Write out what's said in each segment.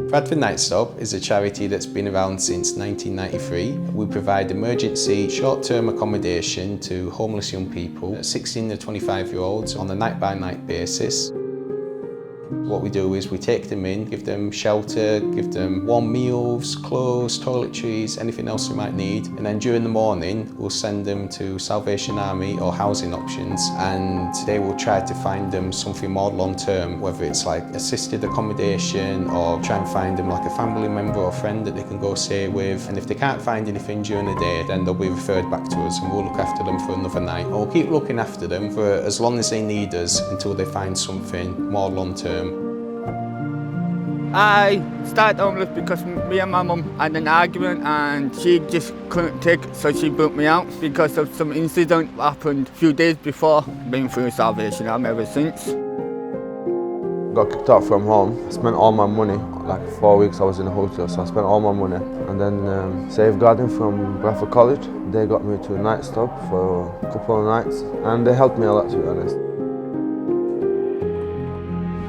Bradford Nightstop is a charity that's been around since 1993. We provide emergency short-term accommodation to homeless young people, 16 to 25-year-olds, on a night-by-night basis. What we do is we take them in, give them shelter, give them warm meals, clothes, toiletries, anything else they might need. And then during the morning, we'll send them to Salvation Army or housing options, and they will try to find them something more long-term, whether it's like assisted accommodation or try and find them like a family member or friend that they can go stay with. And if they can't find anything during the day, then they'll be referred back to us and we'll look after them for another night. And we'll keep looking after them for as long as they need us until they find something more long-term. I started homeless because me and my mum had an argument and she just couldn't take it, so she booked me out because of some incident that happened a few days before. Been through Salvation Army ever since. Got kicked out from home. I spent all my money, like 4 weeks I was in a hotel, so I spent all my money. And then Safeguarding from Bradford College, they got me to a Nightstop for a couple of nights and they helped me a lot, to be honest.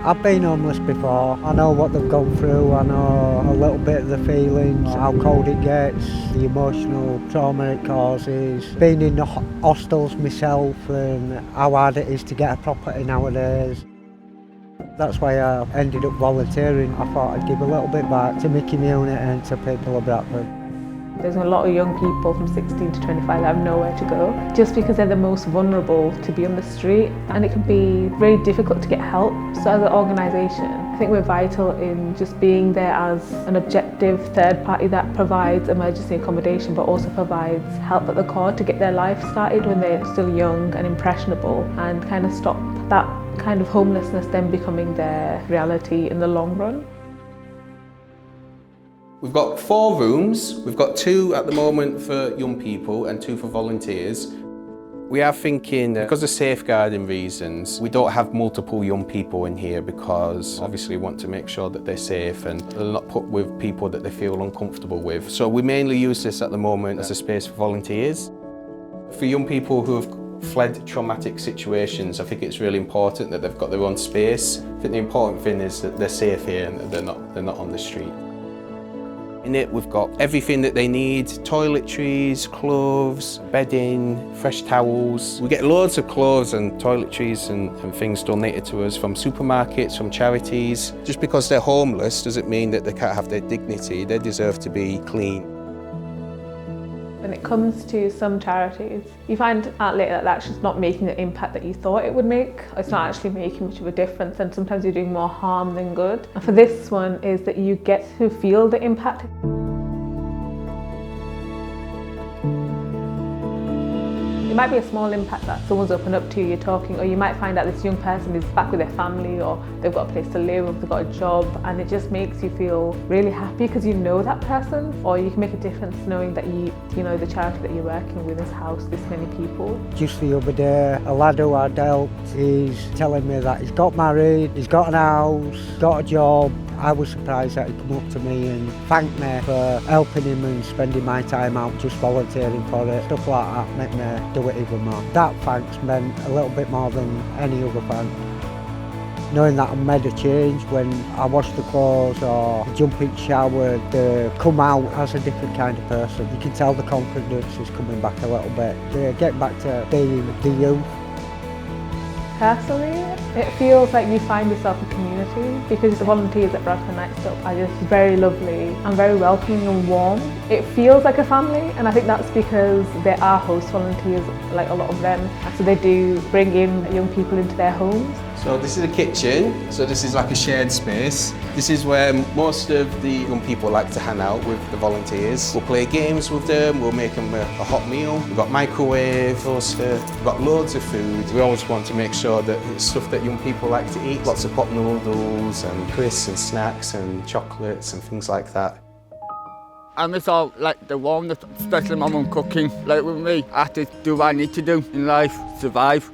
I've been homeless before. I know what they've gone through, I know a little bit of the feelings, how cold it gets, the emotional trauma it causes. Been in the hostels myself and how hard it is to get a property nowadays. That's why I ended up volunteering. I thought I'd give a little bit back to my community and to people of Bradford. There's a lot of young people from 16 to 25 that have nowhere to go, just because they're the most vulnerable to be on the street, and it can be very difficult to get help. So as an organisation, I think we're vital in just being there as an objective third party that provides emergency accommodation but also provides help at the core to get their life started when they're still young and impressionable, and kind of stop that kind of homelessness then becoming their reality in the long run. We've got 4 rooms. We've got 2 at the moment for young people and 2 for volunteers. We are thinking, because of safeguarding reasons, we don't have multiple young people in here because obviously we want to make sure that they're safe and they're not put with people that they feel uncomfortable with. So we mainly use this at the moment as a space for volunteers. For young people who have fled traumatic situations, I think it's really important that they've got their own space. I think the important thing is that they're safe here and that they're not on the street. In it, we've got everything that they need: toiletries, clothes, bedding, fresh towels. We get loads of clothes and toiletries and things donated to us from supermarkets, from charities. Just because they're homeless doesn't mean that they can't have their dignity. They deserve to be clean. When it comes to some charities, you find out later that that's just not making the impact that you thought it would make. It's not actually making much of a difference, and sometimes you're doing more harm than good. And for this one is that you get to feel the impact. It might be a small impact that someone's opened up to you, you're talking, or you might find out this young person is back with their family, or they've got a place to live, or they've got a job, and it just makes you feel really happy because you know that person, or you can make a difference knowing that you know the charity that you're working with has housed this many people. Just the other day, a lad who I'd helped, he's telling me that he's got married, he's got an house, got a job. I was surprised that he'd come up to me and thank me for helping him and spending my time out just volunteering for it. Stuff like that made me do it even more. That thanks meant a little bit more than any other thank. Knowing that I made a change when I wash the clothes or jump in the shower, they come out as a different kind of person. You can tell the confidence is coming back a little bit. They get back to being the youth. Personally, it feels like you find yourself a community because the volunteers at Bradford Nightstop are just very lovely and very welcoming and warm. It feels like a family, and I think that's because there are host volunteers, like a lot of them, so they do bring in young people into their homes. So this is a kitchen, so this is like a shared space. This is where most of the young people like to hang out with the volunteers. We'll play games with them, we'll make them a hot meal. We've got microwave, toaster, we've got loads of food. We always want to make sure that it's stuff that young people like to eat. Lots of pot noodles and crisps and snacks and chocolates and things like that. I miss all like the warmth, especially my mum cooking. Like with me, I have to do what I need to do in life, survive.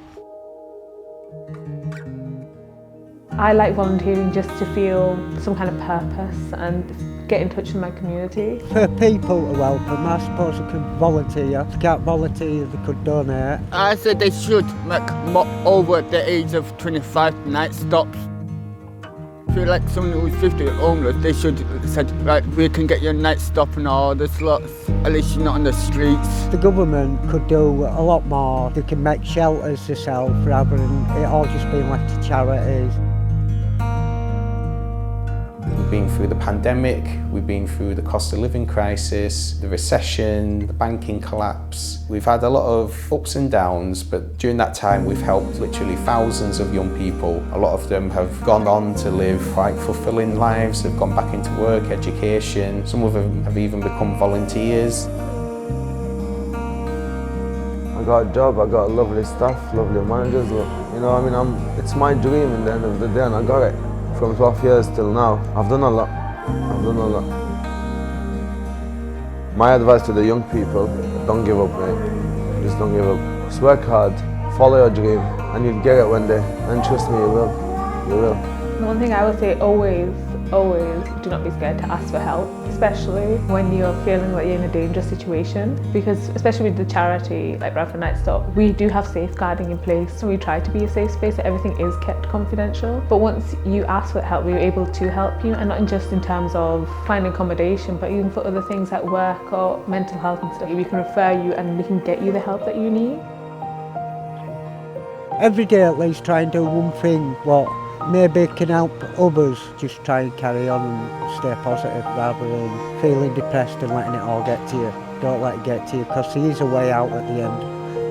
I like volunteering just to feel some kind of purpose and get in touch with my community. For people to help them, I suppose they can volunteer. If they can't volunteer, they could donate. I said they should make more over the age of 25 night stops. feel like someone who's 50 homeless, they should have said, right, we can get you a Nightstop and all this lots. At least you're not on the streets. The government could do a lot more. They can make shelters themselves rather than it all just being left to charities. We've been through the pandemic, we've been through the cost of living crisis, the recession, the banking collapse. We've had a lot of ups and downs, but during that time we've helped literally thousands of young people. A lot of them have gone on to live quite fulfilling lives, they've gone back into work, education. Some of them have even become volunteers. I got a job, I got lovely staff, lovely managers. You know, I mean, it's my dream in the end of the day, and I got it. From 12 years till now, I've done a lot. My advice to the young people, don't give up, mate. Just don't give up. Just work hard, follow your dream, and you'll get it one day. And trust me, you will. You will. One thing I would say, always do not be scared to ask for help, especially when you're feeling like you're in a dangerous situation, because especially with the charity like Bradford Nightstop, we do have safeguarding in place, so we try to be a safe space, so everything is kept confidential. But once you ask for help, we're able to help you, and not just in terms of finding accommodation, but even for other things like work or mental health and stuff. We can refer you and we can get you the help that you need. Every day at least try and do one thing what maybe can help others. Just try and carry on and stay positive rather than feeling depressed and letting it all get to you. Don't let it get to you, because there is a way out at the end.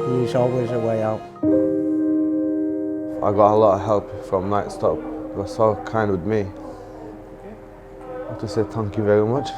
There is always a way out. I got a lot of help from Nightstop. They were so kind with me. I have to say thank you very much.